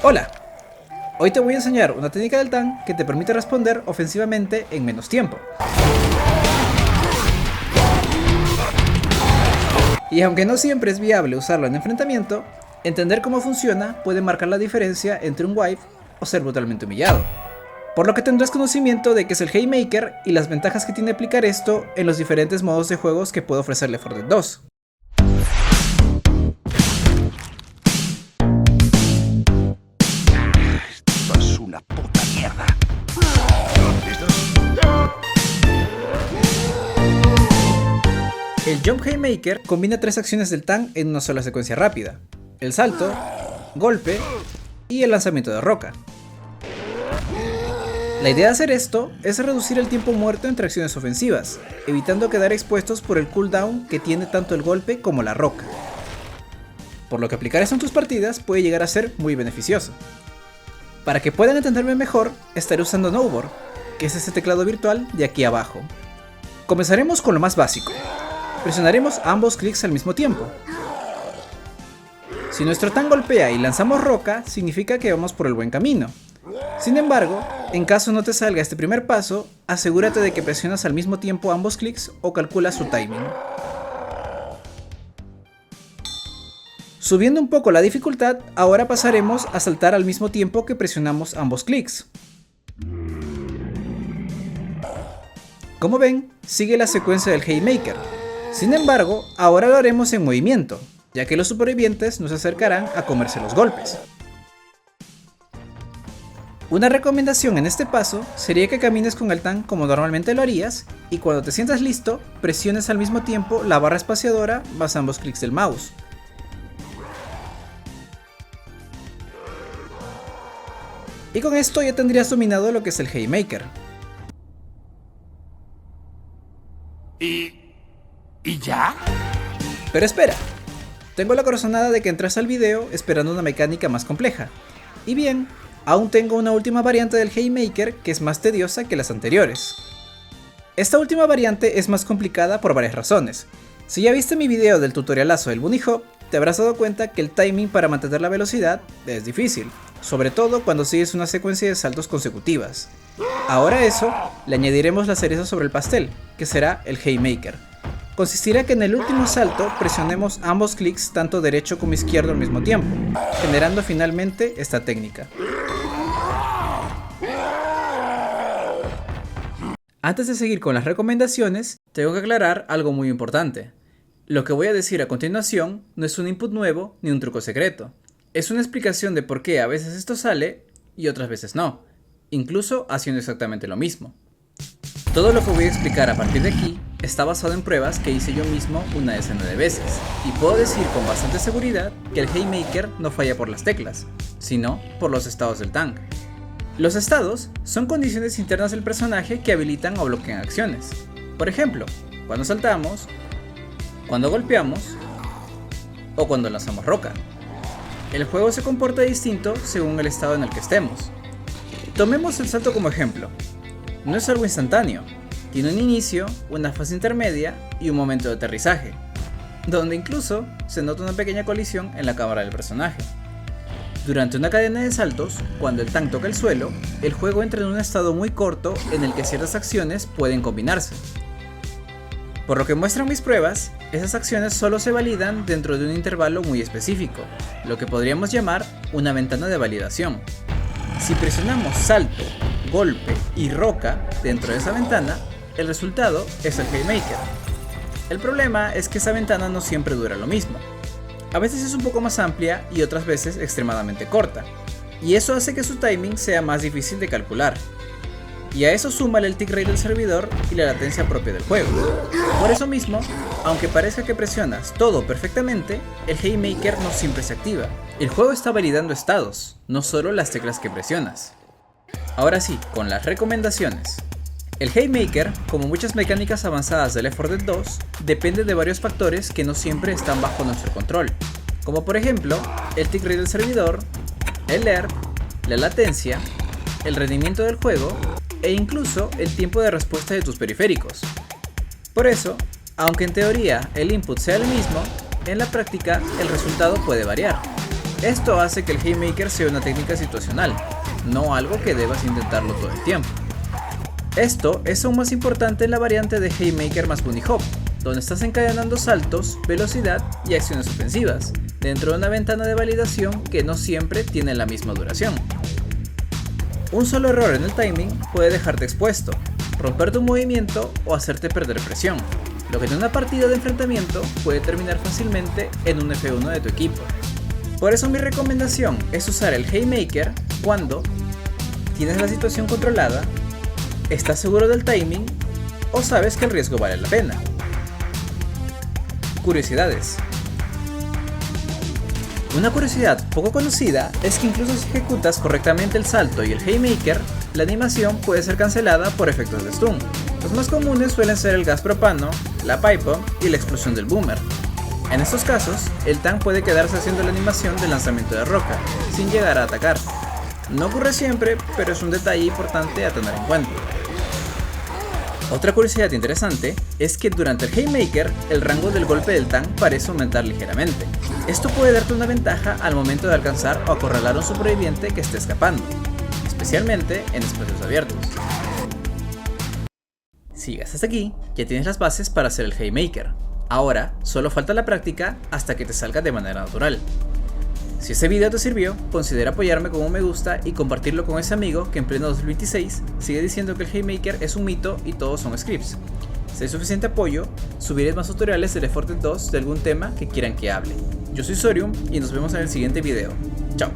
Hola, hoy te voy a enseñar una técnica del tank que te permite responder ofensivamente en menos tiempo. Y aunque no siempre es viable usarlo en enfrentamiento, entender cómo funciona puede marcar la diferencia entre un wipe o ser brutalmente humillado. Por lo que tendrás conocimiento de qué es el Haymaker y las ventajas que tiene aplicar esto en los diferentes modos de juegos que puede ofrecer Left 4 Dead 2. Esto es una puta mierda. El Jump Haymaker combina tres acciones del tank en una sola secuencia rápida: el salto, golpe y el lanzamiento de roca. La idea de hacer esto es reducir el tiempo muerto entre acciones ofensivas, evitando quedar expuestos por el cooldown que tiene tanto el golpe como la roca. Por lo que aplicar esto en tus partidas puede llegar a ser muy beneficioso. Para que puedan entenderme mejor, estaré usando Nowboard, que es este teclado virtual de aquí abajo. Comenzaremos con lo más básico. Presionaremos ambos clics al mismo tiempo. Si nuestro tank golpea y lanzamos roca, significa que vamos por el buen camino. Sin embargo, en caso no te salga este primer paso, asegúrate de que presionas al mismo tiempo ambos clics o calcula su timing. Subiendo un poco la dificultad, ahora pasaremos a saltar al mismo tiempo que presionamos ambos clics. Como ven, sigue la secuencia del Haymaker. Sin embargo, ahora lo haremos en movimiento, ya que los supervivientes nos acercarán a comerse los golpes. Una recomendación en este paso sería que camines con el tank como normalmente lo harías y cuando te sientas listo, presiones al mismo tiempo la barra espaciadora más ambos clics del mouse. Y con esto ya tendrías dominado lo que es el Haymaker. ¿Y ya? Pero espera, tengo la corazonada de que entras al video esperando una mecánica más compleja. Y bien, aún tengo una última variante del Haymaker que es más tediosa que las anteriores. Esta última variante es más complicada por varias razones. Si ya viste mi video del tutorialazo del Bunny Hop, te habrás dado cuenta que el timing para mantener la velocidad es difícil, sobre todo cuando sigues una secuencia de saltos consecutivas. Ahora a eso le añadiremos la cereza sobre el pastel, que será el Haymaker. Consistirá que en el último salto presionemos ambos clics tanto derecho como izquierdo al mismo tiempo, generando finalmente esta técnica. Antes de seguir con las recomendaciones, tengo que aclarar algo muy importante. Lo que voy a decir a continuación no es un input nuevo ni un truco secreto. Es una explicación de por qué a veces esto sale y otras veces no, incluso haciendo exactamente lo mismo. Todo lo que voy a explicar a partir de aquí está basado en pruebas que hice yo mismo una decena de veces, y puedo decir con bastante seguridad que el Haymaker no falla por las teclas, sino por los estados del tank. Los estados son condiciones internas del personaje que habilitan o bloquean acciones. Por ejemplo, cuando saltamos, cuando golpeamos o cuando lanzamos roca. El juego se comporta distinto según el estado en el que estemos. Tomemos el salto como ejemplo. No es algo instantáneo, tiene un inicio, una fase intermedia y un momento de aterrizaje, donde incluso se nota una pequeña colisión en la cámara del personaje. Durante una cadena de saltos, cuando el tank toca el suelo, el juego entra en un estado muy corto en el que ciertas acciones pueden combinarse. Por lo que muestran mis pruebas, esas acciones solo se validan dentro de un intervalo muy específico, lo que podríamos llamar una ventana de validación. Si presionamos salto, golpe y roca dentro de esa ventana, el resultado es el Haymaker. El problema es que esa ventana no siempre dura lo mismo. A veces es un poco más amplia y otras veces extremadamente corta, y eso hace que su timing sea más difícil de calcular. Y a eso súmale el tick rate del servidor y la latencia propia del juego. Por eso mismo, aunque parezca que presionas todo perfectamente, el Haymaker no siempre se activa. El juego está validando estados, no solo las teclas que presionas. Ahora sí, con las recomendaciones. El Haymaker, como muchas mecánicas avanzadas de Left 4 Dead 2, depende de varios factores que no siempre están bajo nuestro control, como por ejemplo, el tick rate del servidor, el ERP, la latencia, el rendimiento del juego e incluso el tiempo de respuesta de tus periféricos. Por eso, aunque en teoría el input sea el mismo, en la práctica el resultado puede variar. Esto hace que el Haymaker sea una técnica situacional, no algo que debas intentarlo todo el tiempo. Esto es aún más importante en la variante de Haymaker más Bunny Hop, donde estás encadenando saltos, velocidad y acciones ofensivas, dentro de una ventana de validación que no siempre tiene la misma duración. Un solo error en el timing puede dejarte expuesto, romper tu movimiento o hacerte perder presión, lo que en una partida de enfrentamiento puede terminar fácilmente en un F1 de tu equipo. Por eso mi recomendación es usar el Haymaker cuando tienes la situación controlada, estás seguro del timing o sabes que el riesgo vale la pena. Curiosidades. Una curiosidad poco conocida es que incluso si ejecutas correctamente el salto y el Haymaker, la animación puede ser cancelada por efectos de stun. Los más comunes suelen ser el gas propano, la pipe bomb y la explosión del boomer. En estos casos, el tank puede quedarse haciendo la animación de lanzamiento de roca, sin llegar a atacar. No ocurre siempre, pero es un detalle importante a tener en cuenta. Otra curiosidad interesante es que durante el Haymaker, el rango del golpe del tank parece aumentar ligeramente. Esto puede darte una ventaja al momento de alcanzar o acorralar a un superviviente que esté escapando, especialmente en espacios abiertos. Si llegas hasta aquí, ya tienes las bases para hacer el Haymaker. Ahora, solo falta la práctica hasta que te salga de manera natural. Si este video te sirvió, considera apoyarme con un me gusta y compartirlo con ese amigo que en pleno 2026 sigue diciendo que el Haymaker es un mito y todos son scripts. Si hay suficiente apoyo, subiré más tutoriales de Left 4 Dead 2 de algún tema que quieran que hable. Yo soy Sorium y nos vemos en el siguiente video. Chao.